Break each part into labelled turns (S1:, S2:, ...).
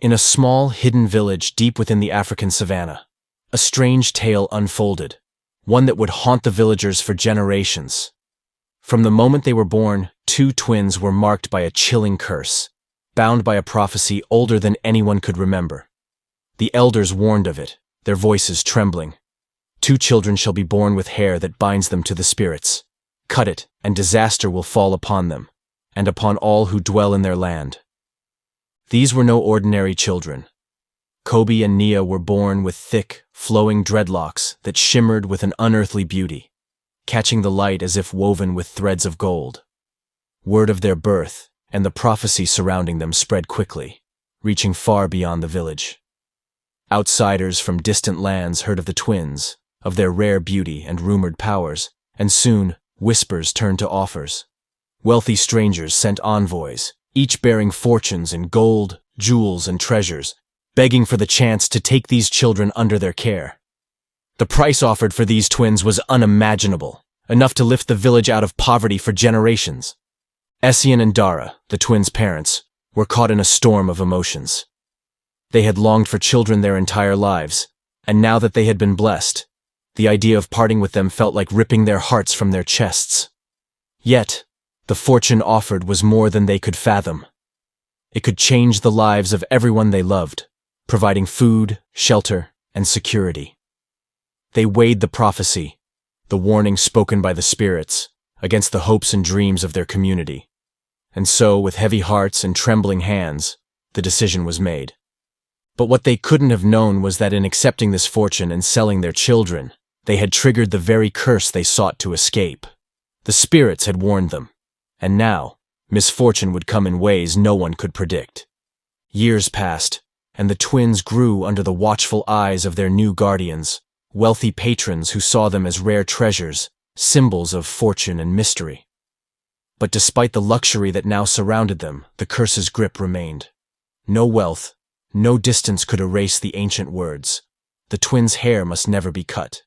S1: In a small, hidden village deep within the African savanna, a strange tale unfolded, one that would haunt the villagers for generations. From the moment they were born, two twins were marked by a chilling curse, bound by a prophecy older than anyone could remember. The elders warned of it, their voices trembling. Two children shall be born with hair that binds them to the spirits. Cut it, and disaster will fall upon them, and upon all who dwell in their land. These were no ordinary children. Kobi and Nia were born with thick, flowing dreadlocks that shimmered with an unearthly beauty, catching the light as if woven with threads of gold. Word of their birth and the prophecy surrounding them spread quickly, reaching far beyond the village. Outsiders from distant lands heard of the twins, of their rare beauty and rumored powers, and soon whispers turned to offers. Wealthy strangers sent envoys, each bearing fortunes in gold, jewels, and treasures, begging for the chance to take these children under their care. The price offered for these twins was unimaginable, enough to lift the village out of poverty for generations. Essien and Dara, the twins' parents, were caught in a storm of emotions. They had longed for children their entire lives, and now that they had been blessed, the idea of parting with them felt like ripping their hearts from their chests. Yet, the fortune offered was more than they could fathom. It could change the lives of everyone they loved, providing food, shelter, and security. They weighed the prophecy, the warning spoken by the spirits, against the hopes and dreams of their community. And so, with heavy hearts and trembling hands, the decision was made. But what they couldn't have known was that in accepting this fortune and selling their children, they had triggered the very curse they sought to escape. The spirits had warned them, and now, misfortune would come in ways no one could predict. Years passed, and the twins grew under the watchful eyes of their new guardians, wealthy patrons who saw them as rare treasures, symbols of fortune and mystery. But despite the luxury that now surrounded them, the curse's grip remained. No wealth, no distance could erase the ancient words. The twins' hair must never be cut.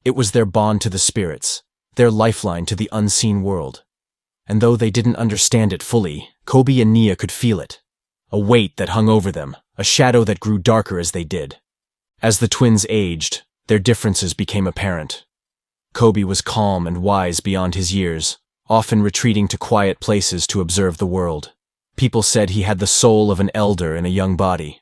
S1: It was their bond to the spirits, their lifeline to the unseen world. And though they didn't understand it fully, Kobi and Nia could feel it. A weight that hung over them, a shadow that grew darker as they did. As the twins aged, their differences became apparent. Kobi was calm and wise beyond his years, often retreating to quiet places to observe the world. People said he had the soul of an elder in a young body.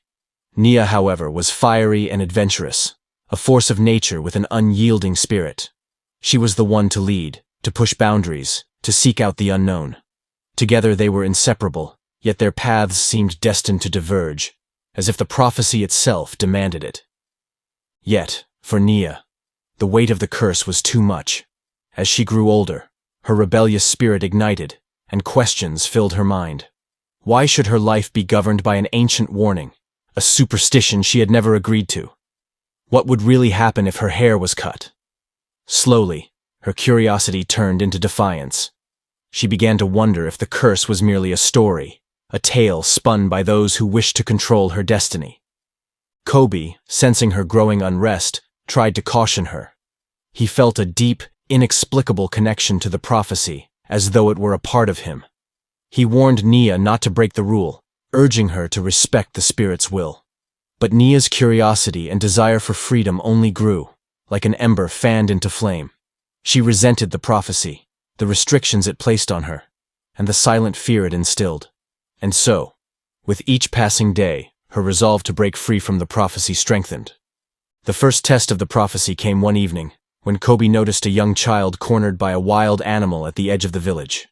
S1: Nia, however, was fiery and adventurous, a force of nature with an unyielding spirit. She was the one to lead, to push boundaries, to seek out the unknown. Together they were inseparable, yet their paths seemed destined to diverge, as if the prophecy itself demanded it. Yet, for Nia, the weight of the curse was too much. As she grew older, her rebellious spirit ignited, and questions filled her mind. Why should her life be governed by an ancient warning, a superstition she had never agreed to? What would really happen if her hair was cut? Slowly, her curiosity turned into defiance. She began to wonder if the curse was merely a story, a tale spun by those who wished to control her destiny. Kobi, sensing her growing unrest, tried to caution her. He felt a deep, inexplicable connection to the prophecy, as though it were a part of him. He warned Nia not to break the rule, urging her to respect the spirit's will. But Nia's curiosity and desire for freedom only grew, like an ember fanned into flame. She resented the prophecy, the restrictions it placed on her, and the silent fear it instilled. And so, with each passing day, her resolve to break free from the prophecy strengthened. The first test of the prophecy came one evening, when Kobi noticed a young child cornered by a wild animal at the edge of the village.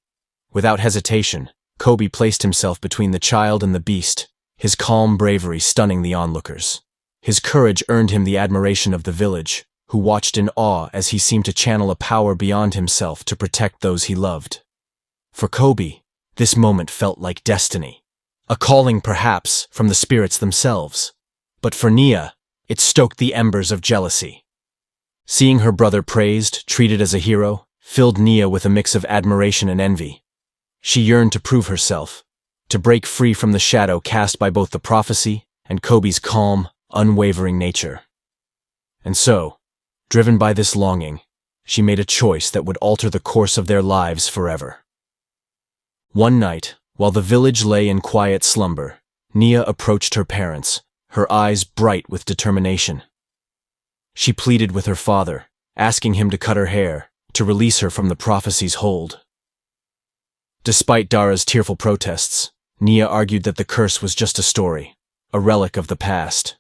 S1: Without hesitation, Kobi placed himself between the child and the beast, his calm bravery stunning the onlookers. His courage earned him the admiration of the village, who watched in awe as he seemed to channel a power beyond himself to protect those he loved. For Kobi, this moment felt like destiny, a calling perhaps from the spirits themselves. But for Nia, it stoked the embers of jealousy. Seeing her brother praised, treated as a hero, filled Nia with a mix of admiration and envy. She yearned to prove herself, to break free from the shadow cast by both the prophecy and Kobi's calm, unwavering nature. And so, driven by this longing, she made a choice that would alter the course of their lives forever. One night, while the village lay in quiet slumber, Nia approached her parents, her eyes bright with determination. She pleaded with her father, asking him to cut her hair, to release her from the prophecy's hold. Despite Dara's tearful protests, Nia argued that the curse was just a story, a relic of the past.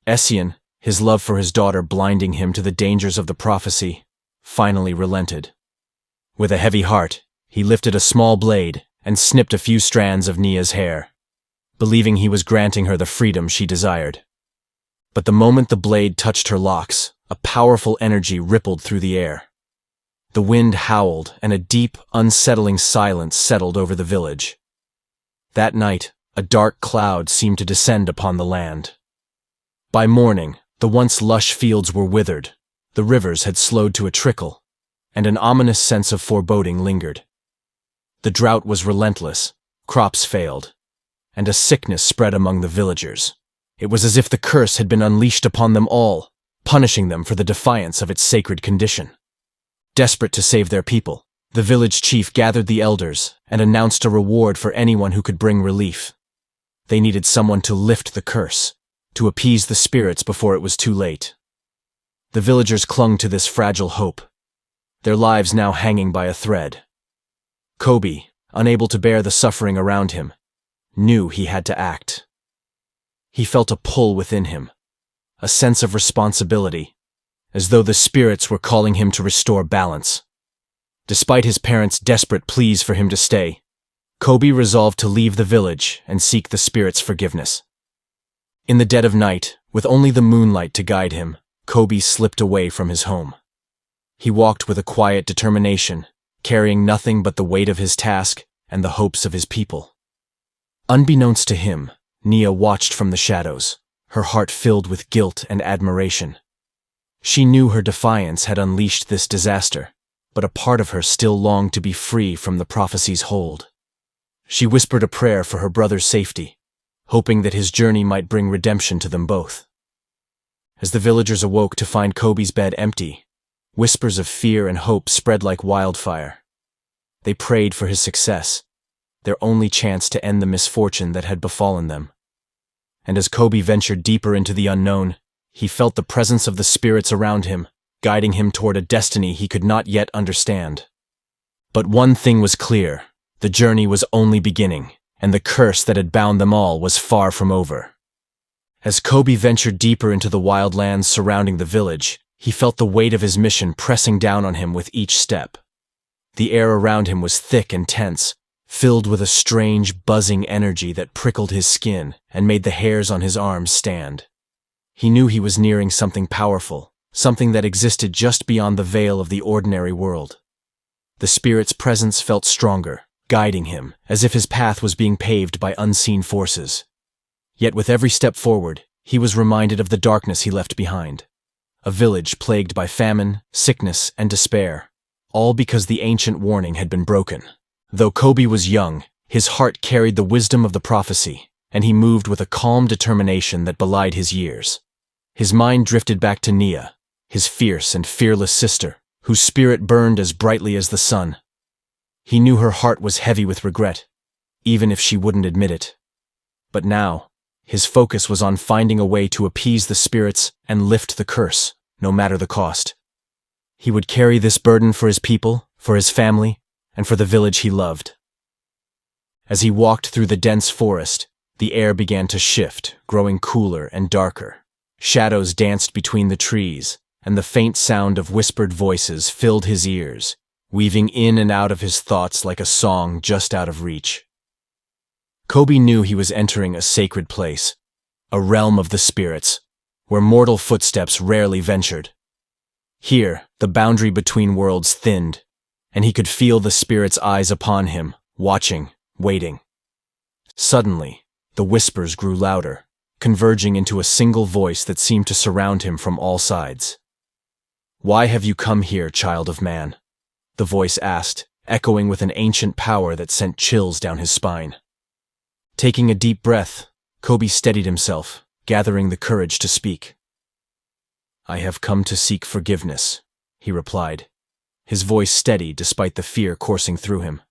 S1: Essien, his love for his daughter blinding him to the dangers of the prophecy, finally relented. With a heavy heart, he lifted a small blade and snipped a few strands of Nia's hair, believing he was granting her the freedom she desired. But the moment the blade touched her locks, a powerful energy rippled through the air. The wind howled, and a deep, unsettling silence settled over the village. That night, a dark cloud seemed to descend upon the land. By morning, the once lush fields were withered, the rivers had slowed to a trickle, and an ominous sense of foreboding lingered. The drought was relentless, crops failed, and a sickness spread among the villagers. It was as if the curse had been unleashed upon them all, punishing them for the defiance of its sacred condition. Desperate to save their people, the village chief gathered the elders and announced a reward for anyone who could bring relief. They needed someone to lift the curse, to appease the spirits before it was too late. The villagers clung to this fragile hope, their lives now hanging by a thread. Kobi, unable to bear the suffering around him, knew he had to act. He felt a pull within him, a sense of responsibility, as though the spirits were calling him to restore balance. Despite his parents' desperate pleas for him to stay, Kobi resolved to leave the village and seek the spirits' forgiveness. In the dead of night, with only the moonlight to guide him, Kobi slipped away from his home. He walked with a quiet determination, carrying nothing but the weight of his task and the hopes of his people. Unbeknownst to him, Nia watched from the shadows, her heart filled with guilt and admiration. She knew her defiance had unleashed this disaster, but a part of her still longed to be free from the prophecy's hold. She whispered a prayer for her brother's safety, hoping that his journey might bring redemption to them both. As the villagers awoke to find Kobi's bed empty, whispers of fear and hope spread like wildfire. They prayed for his success, their only chance to end the misfortune that had befallen them. And as Kobi ventured deeper into the unknown, he felt the presence of the spirits around him, guiding him toward a destiny he could not yet understand. But one thing was clear: the journey was only beginning, and the curse that had bound them all was far from over. As Kobi ventured deeper into the wild lands surrounding the village, he felt the weight of his mission pressing down on him with each step. The air around him was thick and tense, filled with a strange, buzzing energy that prickled his skin and made the hairs on his arms stand. He knew he was nearing something powerful, something that existed just beyond the veil of the ordinary world. The spirit's presence felt stronger, guiding him, as if his path was being paved by unseen forces. Yet with every step forward, he was reminded of the darkness he left behind. A village plagued by famine, sickness, and despair, all because the ancient warning had been broken. Though Kobi was young, his heart carried the wisdom of the prophecy, and he moved with a calm determination that belied his years. His mind drifted back to Nia, his fierce and fearless sister, whose spirit burned as brightly as the sun. He knew her heart was heavy with regret, even if she wouldn't admit it. But now, his focus was on finding a way to appease the spirits and lift the curse, no matter the cost. He would carry this burden for his people, for his family, and for the village he loved. As he walked through the dense forest, the air began to shift, growing cooler and darker. Shadows danced between the trees, and the faint sound of whispered voices filled his ears, weaving in and out of his thoughts like a song just out of reach. Kobi knew he was entering a sacred place, a realm of the spirits, where mortal footsteps rarely ventured. Here, the boundary between worlds thinned, and he could feel the spirits' eyes upon him, watching, waiting. Suddenly, the whispers grew louder, converging into a single voice that seemed to surround him from all sides. "Why have you come here, child of man?" the voice asked, echoing with an ancient power that sent chills down his spine. Taking a deep breath, Kobi steadied himself, gathering the courage to speak. "I have come to seek forgiveness," he replied, his voice steady despite the fear coursing through him.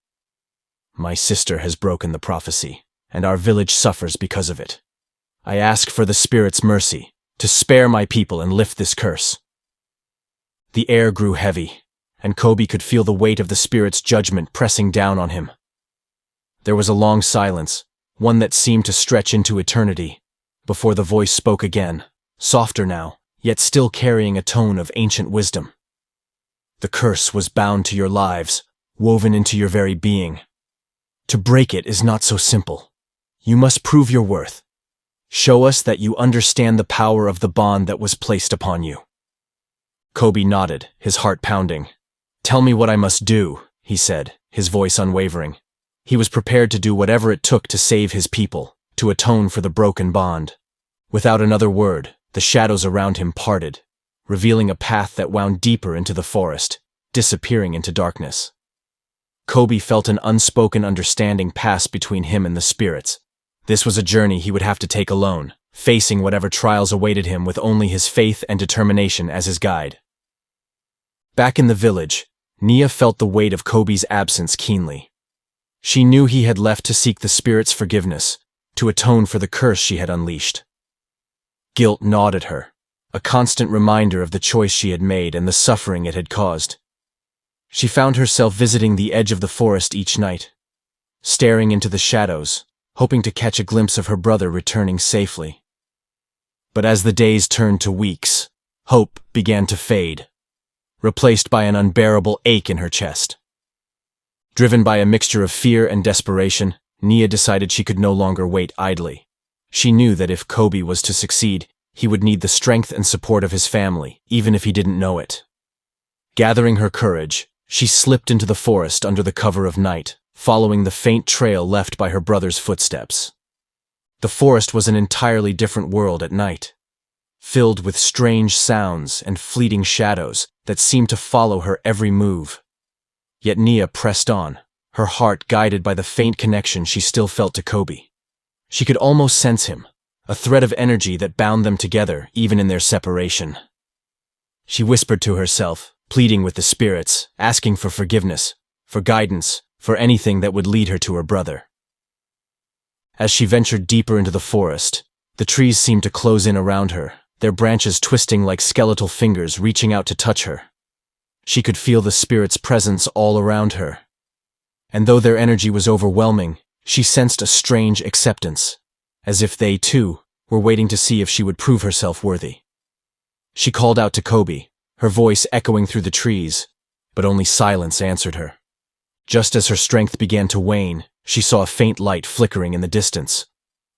S1: "My sister has broken the prophecy, and our village suffers because of it. I ask for the spirit's mercy, to spare my people and lift this curse." The air grew heavy, and Kobi could feel the weight of the spirit's judgment pressing down on him. There was a long silence, one that seemed to stretch into eternity, before the voice spoke again, softer now, yet still carrying a tone of ancient wisdom. "The curse was bound to your lives, woven into your very being. To break it is not so simple. You must prove your worth. Show us that you understand the power of the bond that was placed upon you." Kobi nodded, his heart pounding. "Tell me what I must do," he said, his voice unwavering. He was prepared to do whatever it took to save his people, to atone for the broken bond. Without another word, the shadows around him parted, revealing a path that wound deeper into the forest, disappearing into darkness. Kobi felt an unspoken understanding pass between him and the spirits. This was a journey he would have to take alone, facing whatever trials awaited him with only his faith and determination as his guide. Back in the village, Nia felt the weight of Kobi's absence keenly. She knew he had left to seek the spirit's forgiveness, to atone for the curse she had unleashed. Guilt gnawed at her, a constant reminder of the choice she had made and the suffering it had caused. She found herself visiting the edge of the forest each night, staring into the shadows, hoping to catch a glimpse of her brother returning safely. But as the days turned to weeks, hope began to fade, replaced by an unbearable ache in her chest. Driven by a mixture of fear and desperation, Nia decided she could no longer wait idly. She knew that if Kobi was to succeed, he would need the strength and support of his family, even if he didn't know it. Gathering her courage, she slipped into the forest under the cover of night, following the faint trail left by her brother's footsteps. The forest was an entirely different world at night, filled with strange sounds and fleeting shadows that seemed to follow her every move. Yet Nia pressed on, her heart guided by the faint connection she still felt to Kobi. She could almost sense him, a thread of energy that bound them together even in their separation. She whispered to herself, pleading with the spirits, asking for forgiveness, for guidance, for anything that would lead her to her brother. As she ventured deeper into the forest, the trees seemed to close in around her, their branches twisting like skeletal fingers reaching out to touch her. She could feel the spirit's presence all around her. And though their energy was overwhelming, she sensed a strange acceptance, as if they, too, were waiting to see if she would prove herself worthy. She called out to Kobi, her voice echoing through the trees, but only silence answered her. Just as her strength began to wane, she saw a faint light flickering in the distance.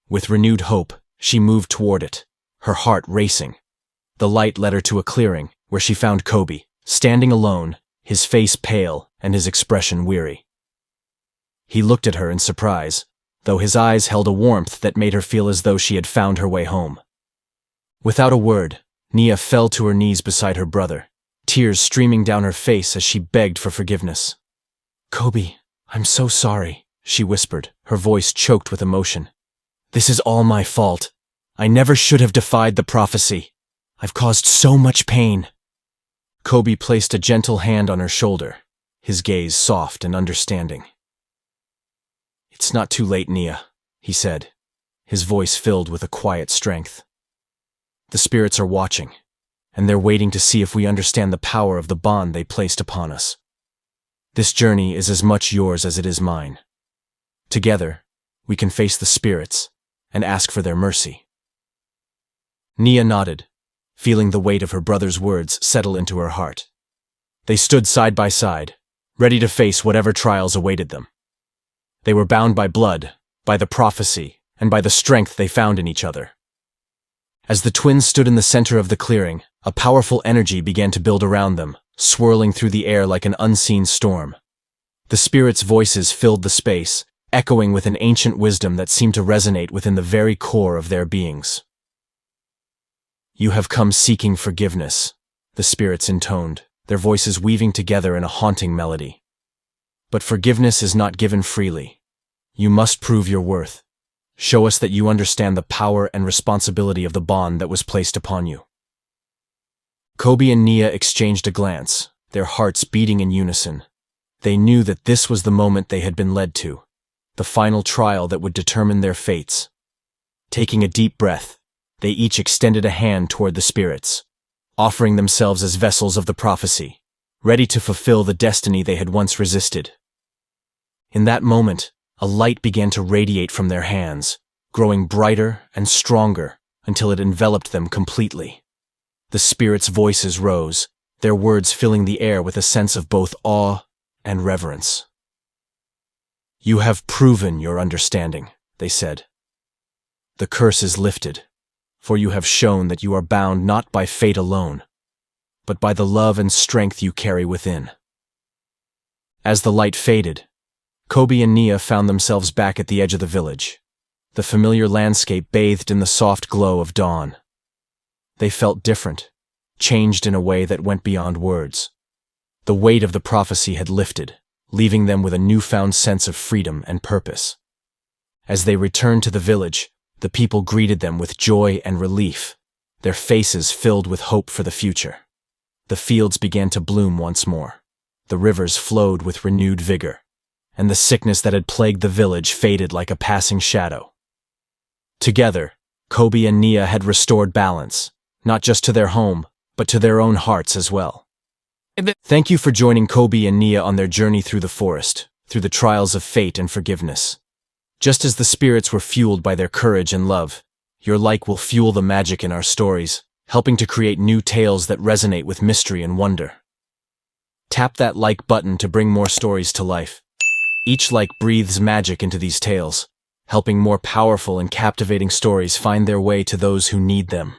S1: With renewed hope, she moved toward it, her heart racing. The light led her to a clearing, where she found Kobi, standing alone, his face pale and his expression weary. He looked at her in surprise, though his eyes held a warmth that made her feel as though she had found her way home. Without a word, Nia fell to her knees beside her brother, tears streaming down her face as she begged for forgiveness. "Kobi, I'm so sorry," she whispered, her voice choked with emotion. "This is all my fault. I never should have defied the prophecy. I've caused so much pain." Kobi placed a gentle hand on her shoulder, his gaze soft and understanding. "It's not too late, Nia," he said, his voice filled with a quiet strength. "The spirits are watching, and they're waiting to see if we understand the power of the bond they placed upon us. This journey is as much yours as it is mine. Together, we can face the spirits and ask for their mercy." Nia nodded, feeling the weight of her brother's words settle into her heart. They stood side by side, ready to face whatever trials awaited them. They were bound by blood, by the prophecy, and by the strength they found in each other. As the twins stood in the center of the clearing, a powerful energy began to build around them, swirling through the air like an unseen storm. The spirits' voices filled the space, echoing with an ancient wisdom that seemed to resonate within the very core of their beings. "You have come seeking forgiveness," the spirits intoned, their voices weaving together in a haunting melody. "But forgiveness is not given freely. You must prove your worth. Show us that you understand the power and responsibility of the bond that was placed upon you." Kobi and Nia exchanged a glance, their hearts beating in unison. They knew that this was the moment they had been led to, the final trial that would determine their fates. Taking a deep breath, they each extended a hand toward the spirits, offering themselves as vessels of the prophecy, ready to fulfill the destiny they had once resisted. In that moment, a light began to radiate from their hands, growing brighter and stronger until it enveloped them completely. The spirits' voices rose, their words filling the air with a sense of both awe and reverence. "You have proven your understanding," they said. "The curse is lifted, for you have shown that you are bound not by fate alone, but by the love and strength you carry within." As the light faded, Kobi and Nia found themselves back at the edge of the village, the familiar landscape bathed in the soft glow of dawn. They felt different, changed in a way that went beyond words. The weight of the prophecy had lifted, leaving them with a newfound sense of freedom and purpose. As they returned to the village, the people greeted them with joy and relief, their faces filled with hope for the future. The fields began to bloom once more, the rivers flowed with renewed vigor, and the sickness that had plagued the village faded like a passing shadow. Together, Kobi and Nia had restored balance, not just to their home, but to their own hearts as well. Thank you for joining Kobi and Nia on their journey through the forest, through the trials of fate and forgiveness. Just as the spirits were fueled by their courage and love, your like will fuel the magic in our stories, helping to create new tales that resonate with mystery and wonder. Tap that like button to bring more stories to life. Each like breathes magic into these tales, helping more powerful and captivating stories find their way to those who need them.